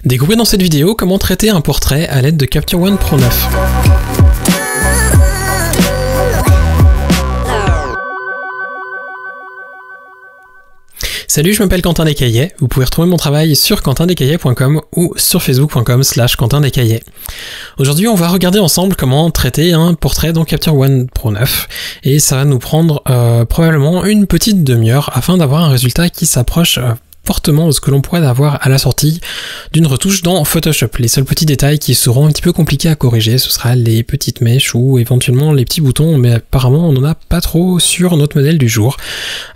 Découvrez dans cette vidéo comment traiter un portrait à l'aide de Capture One Pro 9. Salut, je m'appelle Quentin Descaillets. Vous pouvez retrouver mon travail sur quentindescaillets.com ou sur facebook.com/quentindescaillets. Aujourd'hui, on va regarder ensemble comment traiter un portrait dans Capture One Pro 9 et ça va nous prendre probablement une petite demi-heure afin d'avoir un résultat qui s'approche fortement de ce que l'on pourrait avoir à la sortie d'une retouche dans Photoshop. Les seuls petits détails qui seront un petit peu compliqués à corriger, ce sera les petites mèches ou éventuellement les petits boutons, mais apparemment on n'en a pas trop sur notre modèle du jour.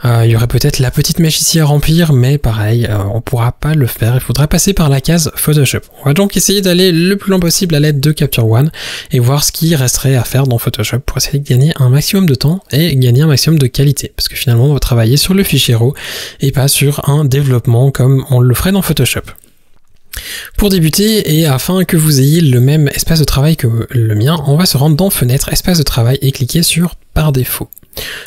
Il y aurait peut-être la petite mèche ici à remplir, mais pareil, on pourra pas le faire, il faudra passer par la case Photoshop. On va donc essayer d'aller le plus loin possible à l'aide de Capture One et voir ce qui resterait à faire dans Photoshop pour essayer de gagner un maximum de temps et gagner un maximum de qualité, parce que finalement on va travailler sur le fichier RAW et pas sur un développement comme on le ferait dans Photoshop. Pour débuter, et afin que vous ayez le même espace de travail que le mien, on va se rendre dans Fenêtre, Espace de travail et cliquer sur Par défaut.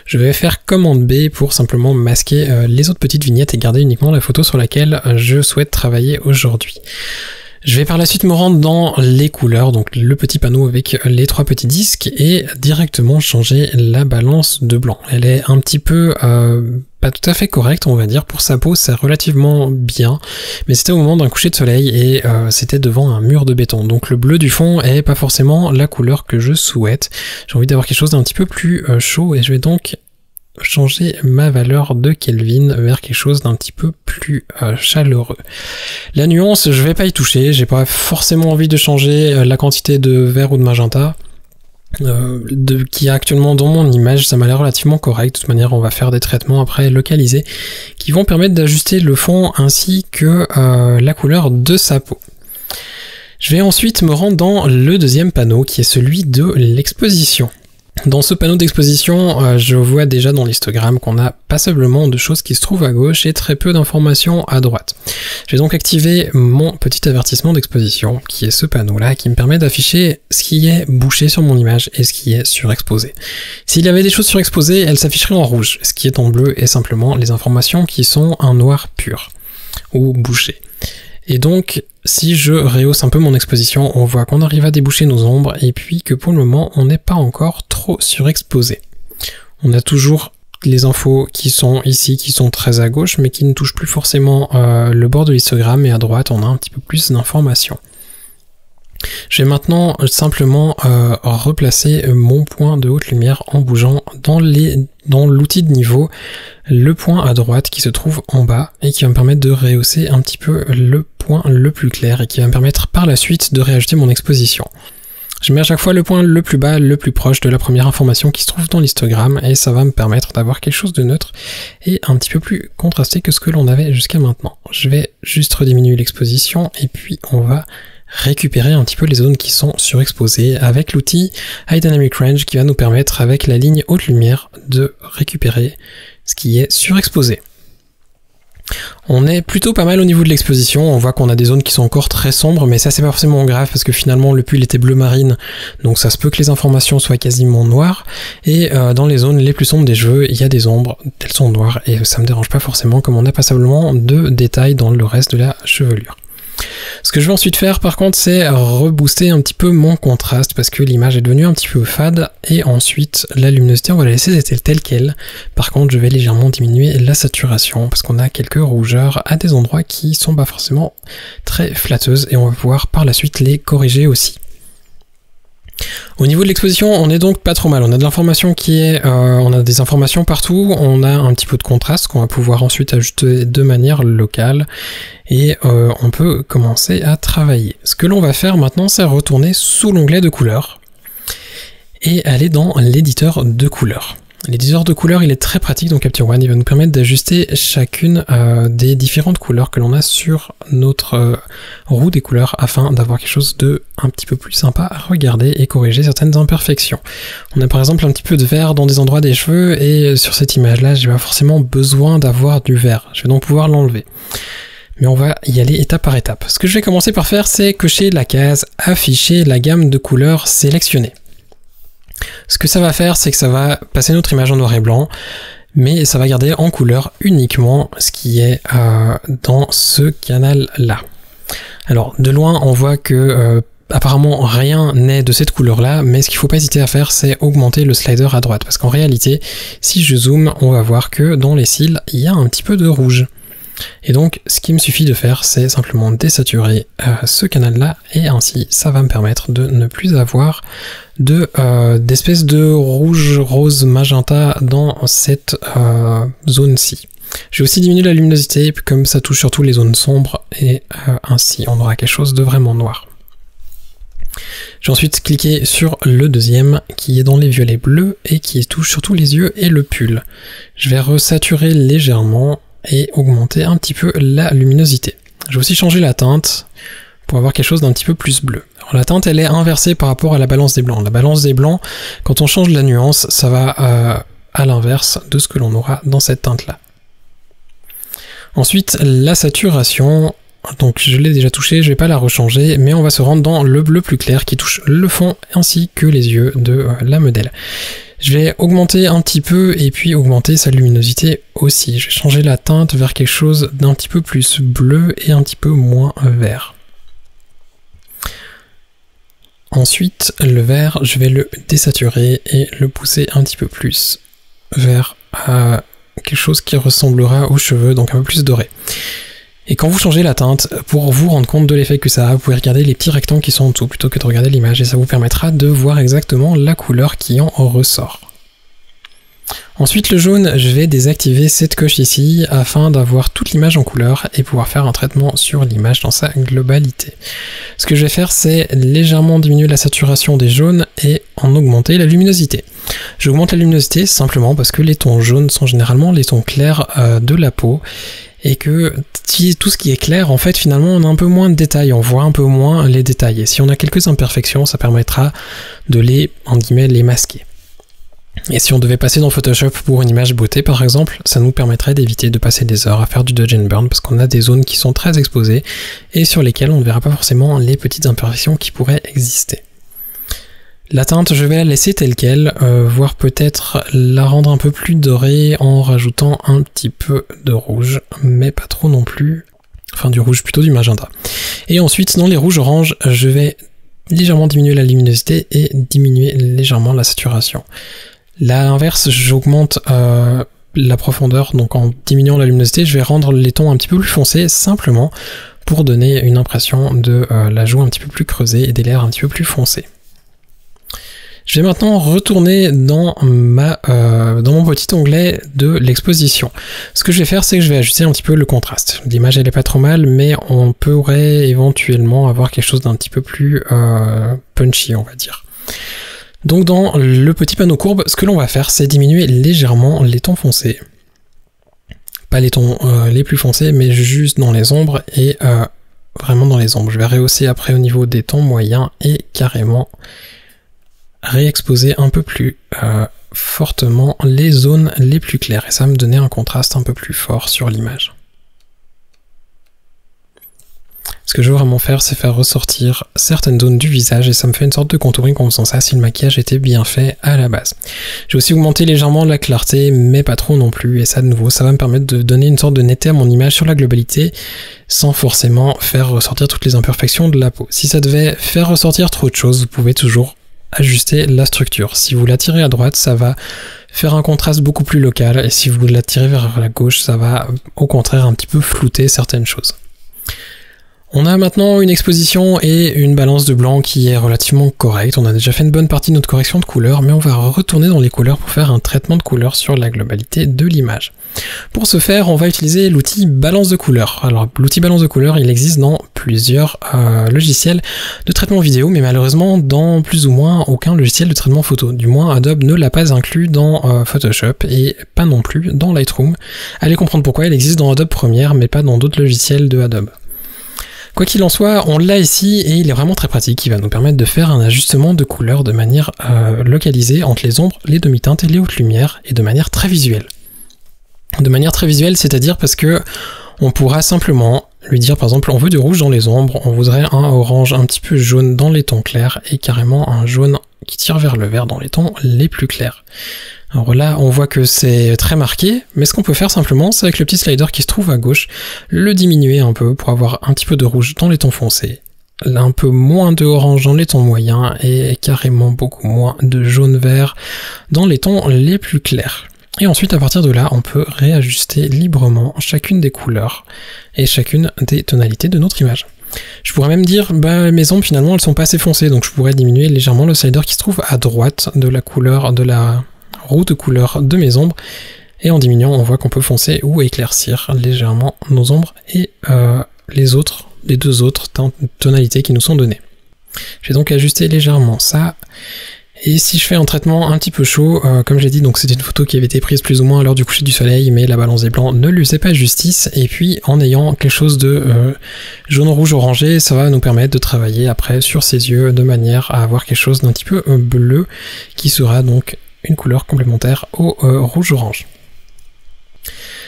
Je vais faire commande B pour simplement masquer les autres petites vignettes et garder uniquement la photo sur laquelle je souhaite travailler aujourd'hui. Je vais par la suite me rendre dans les couleurs, donc le petit panneau avec les trois petits disques, et directement changer la balance de blanc. Elle est un petit peu pas tout à fait correcte, on va dire. Pour sa peau, c'est relativement bien, mais c'était au moment d'un coucher de soleil et c'était devant un mur de béton. Donc le bleu du fond est pas forcément la couleur que je souhaite. J'ai envie d'avoir quelque chose d'un petit peu plus chaud et je vais donc changer ma valeur de Kelvin vers quelque chose d'un petit peu plus chaleureux. La nuance, je vais pas y toucher, j'ai pas forcément envie de changer la quantité de vert ou de magenta qui est actuellement dans mon image. Ça m'a l'air relativement correct. De toute manière, on va faire des traitements après localisés qui vont permettre d'ajuster le fond ainsi que la couleur de sa peau. Je vais ensuite me rendre dans le deuxième panneau qui est celui de l'exposition. Dans ce panneau d'exposition, je vois déjà dans l'histogramme qu'on a passablement de choses qui se trouvent à gauche et très peu d'informations à droite. Je vais donc activer mon petit avertissement d'exposition, qui est ce panneau-là, qui me permet d'afficher ce qui est bouché sur mon image et ce qui est surexposé. S'il y avait des choses surexposées, elles s'afficheraient en rouge. Ce qui est en bleu est simplement les informations qui sont en noir pur, ou bouché. Et donc, si je rehausse un peu mon exposition, on voit qu'on arrive à déboucher nos ombres et puis que pour le moment, on n'est pas encore trop surexposé. On a toujours les infos qui sont ici, qui sont très à gauche, mais qui ne touchent plus forcément le bord de l'histogramme, et à droite, on a un petit peu plus d'informations. Je vais maintenant simplement replacer mon point de haute lumière en bougeant dans l'outil de niveau le point à droite qui se trouve en bas et qui va me permettre de rehausser un petit peu le point le plus clair et qui va me permettre par la suite de réajuster mon exposition. Je mets à chaque fois le point le plus bas, le plus proche de la première information qui se trouve dans l'histogramme et ça va me permettre d'avoir quelque chose de neutre et un petit peu plus contrasté que ce que l'on avait jusqu'à maintenant. Je vais juste rediminuer l'exposition et puis on va récupérer un petit peu les zones qui sont surexposées avec l'outil High Dynamic Range qui va nous permettre avec la ligne haute lumière de récupérer ce qui est surexposé. On est plutôt pas mal au niveau de l'exposition, on voit qu'on a des zones qui sont encore très sombres, mais ça c'est pas forcément grave parce que finalement le pull était bleu marine, donc ça se peut que les informations soient quasiment noires, et dans les zones les plus sombres des cheveux, il y a des ombres, elles sont noires, et ça me dérange pas forcément comme on a passablement de détails dans le reste de la chevelure. Ce que je vais ensuite faire par contre, c'est rebooster un petit peu mon contraste parce que l'image est devenue un petit peu fade, et ensuite la luminosité on va la laisser telle qu'elle. Par contre je vais légèrement diminuer la saturation parce qu'on a quelques rougeurs à des endroits qui sont pas forcément très flatteuses et on va pouvoir par la suite les corriger aussi. Au niveau de l'exposition, on est donc pas trop mal. On a de l'information qui est, on a des informations partout, on a un petit peu de contraste qu'on va pouvoir ensuite ajuster de manière locale et on peut commencer à travailler. Ce que l'on va faire maintenant, c'est retourner sous l'onglet de couleurs et aller dans l'éditeur de couleurs. L'éditeur de couleurs, il est très pratique dans Capture One, il va nous permettre d'ajuster chacune des différentes couleurs que l'on a sur notre roue des couleurs afin d'avoir quelque chose de un petit peu plus sympa à regarder et corriger certaines imperfections. On a par exemple un petit peu de vert dans des endroits des cheveux et sur cette image-là, j'ai pas forcément besoin d'avoir du vert. Je vais donc pouvoir l'enlever. Mais on va y aller étape par étape. Ce que je vais commencer par faire, c'est cocher la case « Afficher la gamme de couleurs sélectionnée ». Ce que ça va faire, c'est que ça va passer notre image en noir et blanc, mais ça va garder en couleur uniquement ce qui est dans ce canal-là. Alors de loin on voit que apparemment rien n'est de cette couleur-là, mais ce qu'il ne faut pas hésiter à faire, c'est augmenter le slider à droite, parce qu'en réalité, si je zoome, on va voir que dans les cils, il y a un petit peu de rouge. Et donc, ce qu'il me suffit de faire, c'est simplement désaturer ce canal-là, et ainsi, ça va me permettre de ne plus avoir d'espèce de rouge, rose, magenta dans cette zone-ci. J'ai aussi diminué la luminosité, comme ça touche surtout les zones sombres, et ainsi, on aura quelque chose de vraiment noir. J'ai ensuite cliqué sur le deuxième qui est dans les violets bleus et qui touche surtout les yeux et le pull. Je vais resaturer légèrement et augmenter un petit peu la luminosité. Je vais aussi changer la teinte pour avoir quelque chose d'un petit peu plus bleu. Alors la teinte elle est inversée par rapport à la balance des blancs. La balance des blancs, quand on change la nuance, ça va à l'inverse de ce que l'on aura dans cette teinte là. Ensuite la saturation. Donc je l'ai déjà touché, je vais pas la rechanger, mais on va se rendre dans le bleu plus clair qui touche le fond ainsi que les yeux de la modèle. Je vais augmenter un petit peu et puis augmenter sa luminosité aussi. Je vais changer la teinte vers quelque chose d'un petit peu plus bleu et un petit peu moins vert. Ensuite, le vert, je vais le désaturer et le pousser un petit peu plus vers quelque chose qui ressemblera aux cheveux, donc un peu plus doré. Et quand vous changez la teinte, pour vous rendre compte de l'effet que ça a, vous pouvez regarder les petits rectangles qui sont en dessous plutôt que de regarder l'image et ça vous permettra de voir exactement la couleur qui en ressort. Ensuite le jaune, je vais désactiver cette coche ici afin d'avoir toute l'image en couleur et pouvoir faire un traitement sur l'image dans sa globalité. Ce que je vais faire, c'est légèrement diminuer la saturation des jaunes et en augmenter la luminosité. J'augmente la luminosité simplement parce que les tons jaunes sont généralement les tons clairs de la peau et que tout ce qui est clair, en fait, finalement, on a un peu moins de détails, on voit un peu moins les détails. Et si on a quelques imperfections, ça permettra de les, en guillemets, les masquer. Et si on devait passer dans Photoshop pour une image beauté, par exemple, ça nous permettrait d'éviter de passer des heures à faire du dodge and burn, parce qu'on a des zones qui sont très exposées, et sur lesquelles on ne verra pas forcément les petites imperfections qui pourraient exister. La teinte, je vais la laisser telle quelle, voire peut-être la rendre un peu plus dorée en rajoutant un petit peu de rouge, mais pas trop non plus, enfin du rouge, plutôt du magenta. Et ensuite, dans les rouges-oranges, je vais légèrement diminuer la luminosité et diminuer légèrement la saturation. Là, à l'inverse, j'augmente la profondeur, donc en diminuant la luminosité, je vais rendre les tons un petit peu plus foncés, simplement pour donner une impression de la joue un petit peu plus creusée et des lèvres un petit peu plus foncées. Je vais maintenant retourner dans mon petit onglet de l'exposition. Ce que je vais faire, c'est que je vais ajuster un petit peu le contraste. L'image elle est pas trop mal, mais on pourrait éventuellement avoir quelque chose d'un petit peu plus punchy, on va dire. Donc dans le petit panneau courbe, ce que l'on va faire, c'est diminuer légèrement les tons foncés. Pas les tons les plus foncés, mais juste dans les ombres et vraiment dans les ombres. Je vais rehausser après au niveau des tons moyens et carrément réexposer un peu plus fortement les zones les plus claires et ça va me donner un contraste un peu plus fort sur l'image. Ce que je veux vraiment faire, c'est faire ressortir certaines zones du visage et ça me fait une sorte de contouring en faisant ça si le maquillage était bien fait à la base. J'ai aussi augmenté légèrement la clarté, mais pas trop non plus, et ça de nouveau, ça va me permettre de donner une sorte de netteté à mon image sur la globalité sans forcément faire ressortir toutes les imperfections de la peau. Si ça devait faire ressortir trop de choses, vous pouvez toujours ajuster la structure. Si vous la tirez à droite, ça va faire un contraste beaucoup plus local, et si vous la tirez vers la gauche, ça va au contraire un petit peu flouter certaines choses. On a maintenant une exposition et une balance de blanc qui est relativement correcte. On a déjà fait une bonne partie de notre correction de couleurs, mais on va retourner dans les couleurs pour faire un traitement de couleurs sur la globalité de l'image. Pour ce faire, on va utiliser l'outil balance de couleurs. Alors l'outil balance de couleurs, il existe dans plusieurs logiciels de traitement vidéo, mais malheureusement dans plus ou moins aucun logiciel de traitement photo. Du moins Adobe ne l'a pas inclus dans Photoshop et pas non plus dans Lightroom. Allez comprendre pourquoi, il existe dans Adobe Premiere, mais pas dans d'autres logiciels de Adobe. Quoi qu'il en soit, on l'a ici et il est vraiment très pratique, il va nous permettre de faire un ajustement de couleur de manière localisée entre les ombres, les demi-teintes et les hautes lumières et de manière très visuelle. De manière très visuelle, c'est-à-dire parce que on pourra simplement lui dire par exemple on veut du rouge dans les ombres, on voudrait un orange un petit peu jaune dans les tons clairs et carrément un jaune qui tire vers le vert dans les tons les plus clairs. Alors là, on voit que c'est très marqué, mais ce qu'on peut faire simplement, c'est avec le petit slider qui se trouve à gauche, le diminuer un peu pour avoir un petit peu de rouge dans les tons foncés, un peu moins de orange dans les tons moyens et carrément beaucoup moins de jaune-vert dans les tons les plus clairs. Et ensuite, à partir de là, on peut réajuster librement chacune des couleurs et chacune des tonalités de notre image. Je pourrais même dire, mes ombres finalement elles sont pas assez foncées, donc je pourrais diminuer légèrement le slider qui se trouve à droite de la couleur, de la roue de couleur de mes ombres, et en diminuant on voit qu'on peut foncer ou éclaircir légèrement nos ombres et les deux autres tonalités qui nous sont données. Je vais donc ajuster légèrement ça. Et si je fais un traitement un petit peu chaud, comme j'ai dit, donc c'était une photo qui avait été prise plus ou moins à l'heure du coucher du soleil, mais la balance des blancs ne lui faisait pas justice, et puis en ayant quelque chose de jaune, rouge, orangé, ça va nous permettre de travailler après sur ses yeux de manière à avoir quelque chose d'un petit peu bleu, qui sera donc une couleur complémentaire au rouge-orange.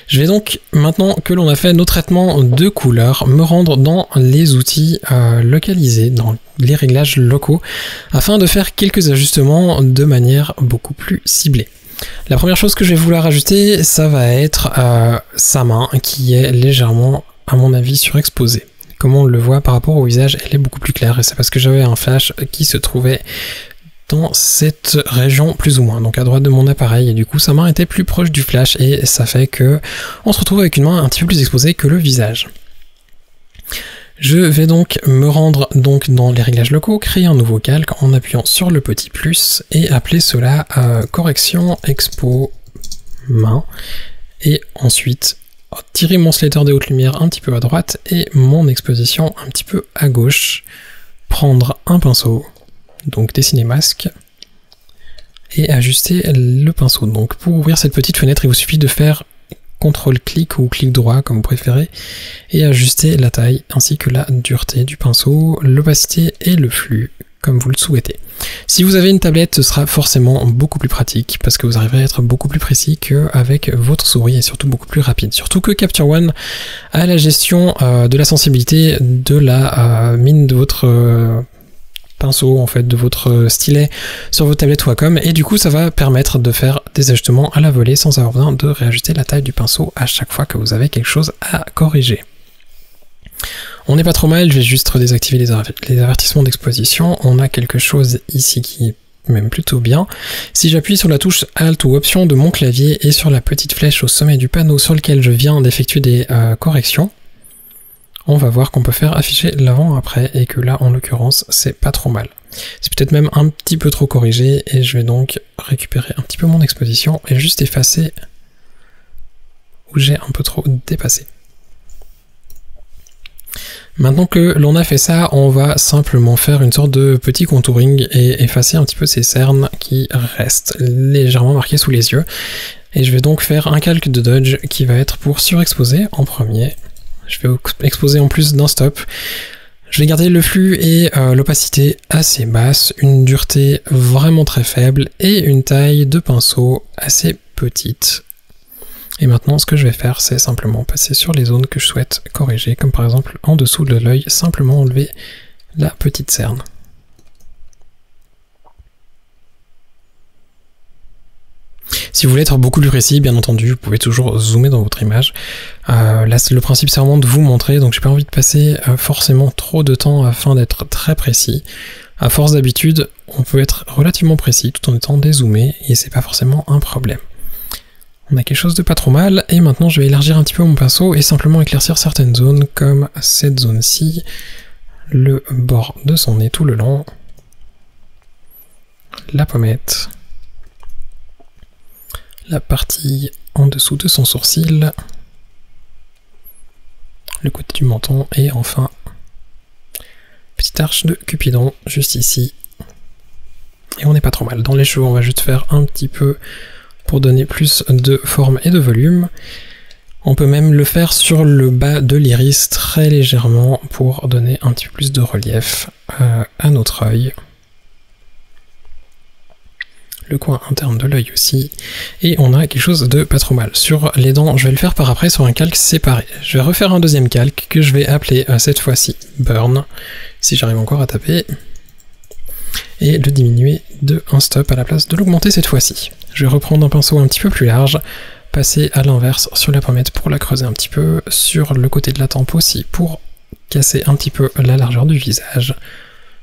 Je vais donc, maintenant que l'on a fait nos traitements de couleurs, me rendre dans les outils localisés, dans les réglages locaux, afin de faire quelques ajustements de manière beaucoup plus ciblée. La première chose que je vais vouloir ajuster, ça va être sa main, qui est légèrement, à mon avis, surexposée. Comme on le voit par rapport au visage, elle est beaucoup plus claire, et c'est parce que j'avais un flash qui se trouvait dans cette région plus ou moins, donc à droite de mon appareil, et du coup sa main était plus proche du flash et ça fait que on se retrouve avec une main un petit peu plus exposée que le visage. Je vais donc me rendre donc dans les réglages locaux, créer un nouveau calque en appuyant sur le petit plus et appeler cela correction expo main, et ensuite tirer mon slider de haute lumière un petit peu à droite et mon exposition un petit peu à gauche, prendre un pinceau, donc dessiner masque, et ajuster le pinceau. Donc pour ouvrir cette petite fenêtre, il vous suffit de faire CTRL-clic ou clic droit comme vous préférez, et ajuster la taille ainsi que la dureté du pinceau, l'opacité et le flux comme vous le souhaitez. Si vous avez une tablette, ce sera forcément beaucoup plus pratique parce que vous arriverez à être beaucoup plus précis qu'avec votre souris et surtout beaucoup plus rapide. Surtout que Capture One a la gestion de la sensibilité de la mine de votre pinceau, en fait, de votre stylet sur votre tablette Wacom, et du coup ça va permettre de faire des ajustements à la volée sans avoir besoin de réajuster la taille du pinceau à chaque fois que vous avez quelque chose à corriger. On n'est pas trop mal, je vais juste désactiver les avertissements d'exposition. On a quelque chose ici qui est même plutôt bien. Si j'appuie sur la touche Alt ou Option de mon clavier et sur la petite flèche au sommet du panneau sur lequel je viens d'effectuer des corrections, on va voir qu'on peut faire afficher l'avant-après et que là, en l'occurrence, c'est pas trop mal. C'est peut-être même un petit peu trop corrigé et je vais donc récupérer un petit peu mon exposition et juste effacer où j'ai un peu trop dépassé. Maintenant que l'on a fait ça, on va simplement faire une sorte de petit contouring et effacer un petit peu ces cernes qui restent légèrement marquées sous les yeux. Et je vais donc faire un calque de dodge qui va être pour surexposer en premier. Je vais exposer en plus d'un stop. Je vais garder le flux et l'opacité assez basse, une dureté vraiment très faible et une taille de pinceau assez petite. Et maintenant, ce que je vais faire, c'est simplement passer sur les zones que je souhaite corriger, comme par exemple en dessous de l'œil, simplement enlever la petite cerne. Si vous voulez être beaucoup plus précis, bien entendu, vous pouvez toujours zoomer dans votre image. Là, le principe, c'est vraiment de vous montrer, donc j'ai pas envie de passer forcément trop de temps afin d'être très précis. À force d'habitude, on peut être relativement précis tout en étant dézoomé, et c'est pas forcément un problème. On a quelque chose de pas trop mal, et maintenant je vais élargir un petit peu mon pinceau et simplement éclaircir certaines zones, comme cette zone-ci, le bord de son nez tout le long, la pommette, la partie en dessous de son sourcil, le côté du menton, et enfin, petite arche de Cupidon juste ici. Et on n'est pas trop mal. Dans les cheveux, on va juste faire un petit peu pour donner plus de forme et de volume. On peut même le faire sur le bas de l'iris très légèrement pour donner un petit peu plus de relief à notre œil. Le coin interne de l'œil aussi, et on a quelque chose de pas trop mal. Sur les dents, je vais le faire par après sur un calque séparé. Je vais refaire un deuxième calque que je vais appeler cette fois-ci Burn, si j'arrive encore à taper. et le diminuer de un stop à la place de l'augmenter cette fois-ci. Je vais reprendre un pinceau un petit peu plus large, passer à l'inverse sur la pommette pour la creuser un petit peu, sur le côté de la tempe aussi pour casser un petit peu la largeur du visage,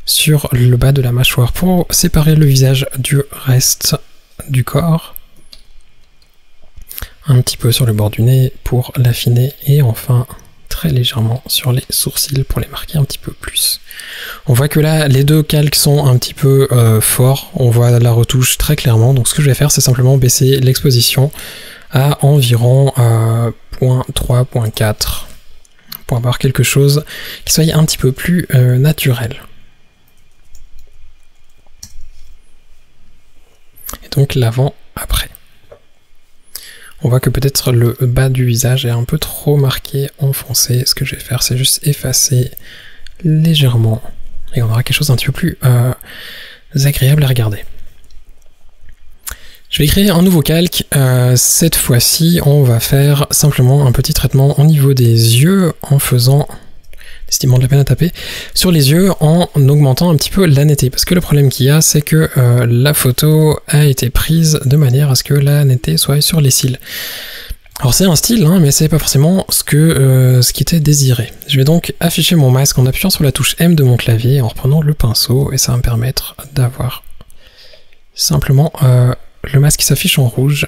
sur le bas de la mâchoire pour séparer le visage du reste du corps, un petit peu sur le bord du nez pour l'affiner et enfin très légèrement sur les sourcils pour les marquer un petit peu plus. On voit que là les deux calques sont un petit peu forts, on voit la retouche très clairement, donc ce que je vais faire c'est simplement baisser l'exposition à environ 0.3, 0.4 pour avoir quelque chose qui soit un petit peu plus naturel. Et donc l'avant après. On voit que peut-être le bas du visage est un peu trop marqué, enfoncé. Ce que je vais faire, c'est juste effacer légèrement. Et on aura quelque chose d'un petit peu plus agréable à regarder. Je vais créer un nouveau calque. Cette fois-ci, on va faire simplement un petit traitement au niveau des yeux en faisant... estimant de la peine à taper, sur les yeux en augmentant un petit peu la netteté. Parce que le problème qu'il y a, c'est que la photo a été prise de manière à ce que la netteté soit sur les cils. Alors c'est un style, hein, mais c'est pas forcément ce qui était désiré. Je vais donc afficher mon masque en appuyant sur la touche M de mon clavier, en reprenant le pinceau, et ça va me permettre d'avoir simplement le masque qui s'affiche en rouge,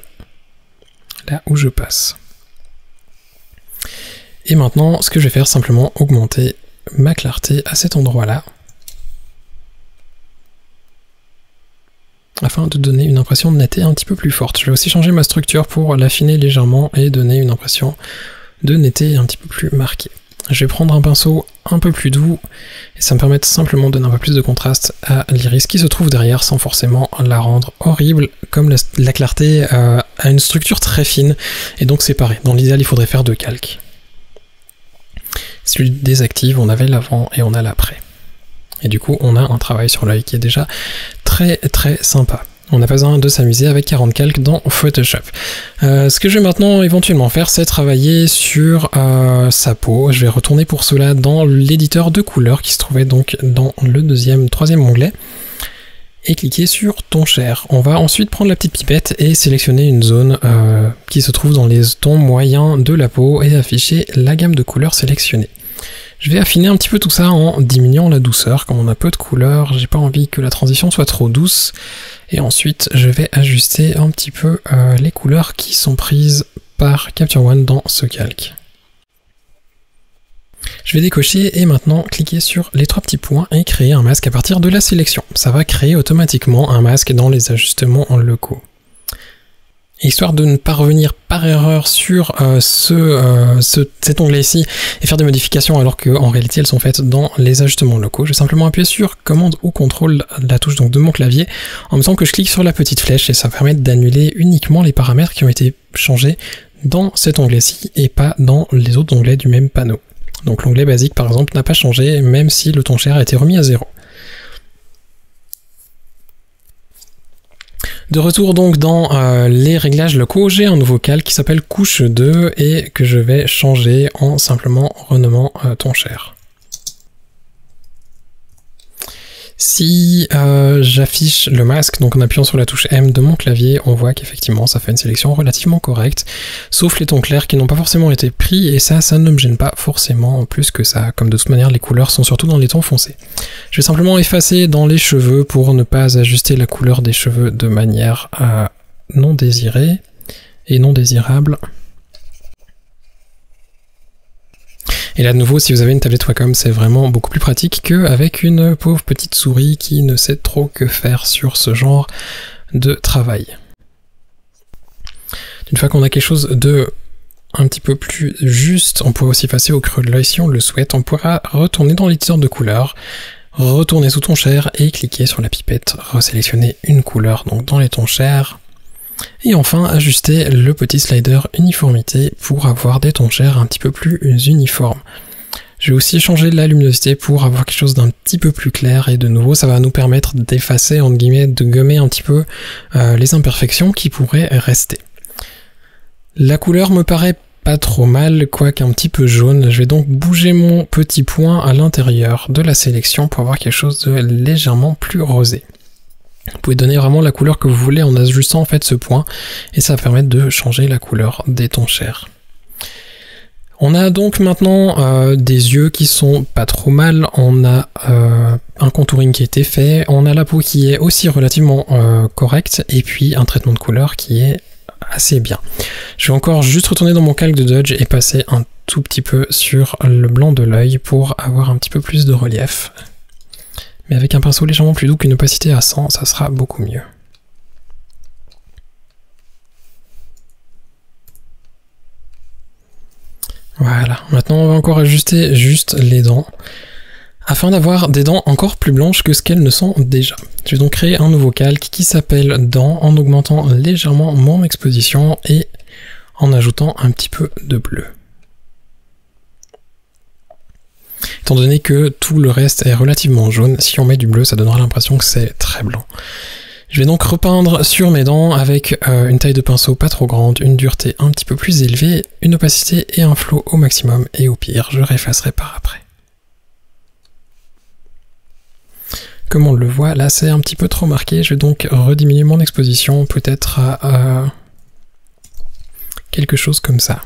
là où je passe. Et maintenant, ce que je vais faire, c'est simplement augmenter ma clarté à cet endroit-là, afin de donner une impression de netteté un petit peu plus forte. Je vais aussi changer ma structure pour l'affiner légèrement et donner une impression de netteté un petit peu plus marquée. Je vais prendre un pinceau un peu plus doux, et ça me permet simplement de donner un peu plus de contraste à l'iris qui se trouve derrière, sans forcément la rendre horrible, comme la clarté a une structure très fine, et donc séparée. Dans l'idéal, il faudrait faire deux calques. Si je désactive, on avait l'avant et on a l'après. Et du coup, on a un travail sur l'œil qui est déjà très très sympa. On n'a pas besoin de s'amuser avec 40 calques dans Photoshop. Ce que je vais maintenant éventuellement faire, c'est travailler sur sa peau. Je vais retourner pour cela dans l'éditeur de couleurs qui se trouvait donc dans le troisième onglet. Et cliquer sur ton chair. On va ensuite prendre la petite pipette et sélectionner une zone qui se trouve dans les tons moyens de la peau et afficher la gamme de couleurs sélectionnée. Je vais affiner un petit peu tout ça en diminuant la douceur. Comme on a peu de couleurs, j'ai pas envie que la transition soit trop douce. Et ensuite, je vais ajuster un petit peu les couleurs qui sont prises par Capture One dans ce calque. Je vais décocher et maintenant cliquer sur les trois petits points et créer un masque à partir de la sélection. Ça va créer automatiquement un masque dans les ajustements locaux. Histoire de ne pas revenir par erreur sur cet onglet ici et faire des modifications alors qu'en réalité elles sont faites dans les ajustements locaux, je vais simplement appuyer sur commande ou contrôle la touche donc de mon clavier en même temps que je clique sur la petite flèche et ça permet d'annuler uniquement les paramètres qui ont été changés dans cet onglet-ci et pas dans les autres onglets du même panneau. Donc l'onglet basique par exemple n'a pas changé même si le ton chair a été remis à 0. De retour donc dans les réglages locaux, j'ai un nouveau calque qui s'appelle couche 2 et que je vais changer en simplement renommant ton chair. Si j'affiche le masque, donc en appuyant sur la touche M de mon clavier, on voit qu'effectivement ça fait une sélection relativement correcte, sauf les tons clairs qui n'ont pas forcément été pris, et ça ne me gêne pas forcément plus que ça, comme de toute manière les couleurs sont surtout dans les tons foncés. Je vais simplement effacer dans les cheveux pour ne pas ajuster la couleur des cheveux de manière non désirée et non désirable. Et là de nouveau, si vous avez une tablette Wacom, c'est vraiment beaucoup plus pratique qu'avec une pauvre petite souris qui ne sait trop que faire sur ce genre de travail. Une fois qu'on a quelque chose de un petit peu plus juste, on pourrait aussi passer au creux de l'œil si on le souhaite. On pourra retourner dans l'éditeur de couleurs, retourner sous ton chair et cliquer sur la pipette, resélectionner une couleur donc dans les tons chairs. Et enfin, ajuster le petit slider uniformité pour avoir des tons chairs un petit peu plus uniformes. Je vais aussi changer la luminosité pour avoir quelque chose d'un petit peu plus clair et de nouveau ça va nous permettre d'effacer, entre guillemets, de gommer un petit peu les imperfections qui pourraient rester. La couleur me paraît pas trop mal, quoique un petit peu jaune. Je vais donc bouger mon petit point à l'intérieur de la sélection pour avoir quelque chose de légèrement plus rosé. Vous pouvez donner vraiment la couleur que vous voulez en ajustant en fait ce point, et ça va permettre de changer la couleur des tons chers. On a donc maintenant des yeux qui sont pas trop mal, on a un contouring qui a été fait, on a la peau qui est aussi relativement correcte, et puis un traitement de couleur qui est assez bien. Je vais encore juste retourner dans mon calque de Dodge et passer un tout petit peu sur le blanc de l'œil pour avoir un petit peu plus de relief. Mais avec un pinceau légèrement plus doux qu'une opacité à 100, ça sera beaucoup mieux. Voilà, maintenant on va encore ajuster juste les dents, afin d'avoir des dents encore plus blanches que ce qu'elles ne sont déjà. Je vais donc créer un nouveau calque qui s'appelle Dents en augmentant légèrement mon exposition et en ajoutant un petit peu de bleu. Étant donné que tout le reste est relativement jaune, si on met du bleu, ça donnera l'impression que c'est très blanc. Je vais donc repeindre sur mes dents avec une taille de pinceau pas trop grande, une dureté un petit peu plus élevée, une opacité et un flow au maximum, et au pire, je réeffacerai par après. Comme on le voit, là c'est un petit peu trop marqué, je vais donc rediminuer mon exposition, peut-être à quelque chose comme ça.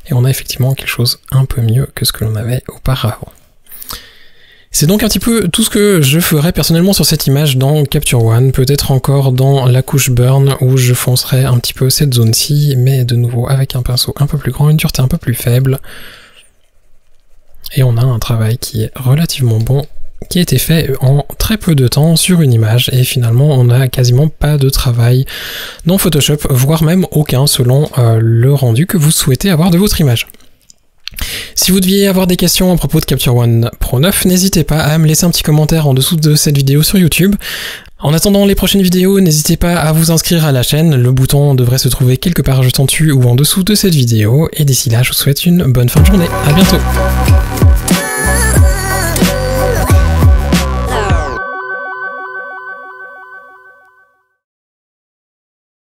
Et on a effectivement quelque chose un peu mieux que ce que l'on avait auparavant. C'est donc un petit peu tout ce que je ferais personnellement sur cette image dans Capture One, peut-être encore dans la couche Burn où je foncerai un petit peu cette zone-ci, mais de nouveau avec un pinceau un peu plus grand, une dureté un peu plus faible. Et on a un travail qui est relativement bon, qui a été fait en très peu de temps sur une image, et finalement on n'a quasiment pas de travail dans Photoshop, voire même aucun selon le rendu que vous souhaitez avoir de votre image. Si vous deviez avoir des questions à propos de Capture One Pro 9, n'hésitez pas à me laisser un petit commentaire en dessous de cette vidéo sur YouTube. En attendant les prochaines vidéos, n'hésitez pas à vous inscrire à la chaîne, le bouton devrait se trouver quelque part juste en dessus ou en dessous de cette vidéo, et d'ici là je vous souhaite une bonne fin de journée, à bientôt.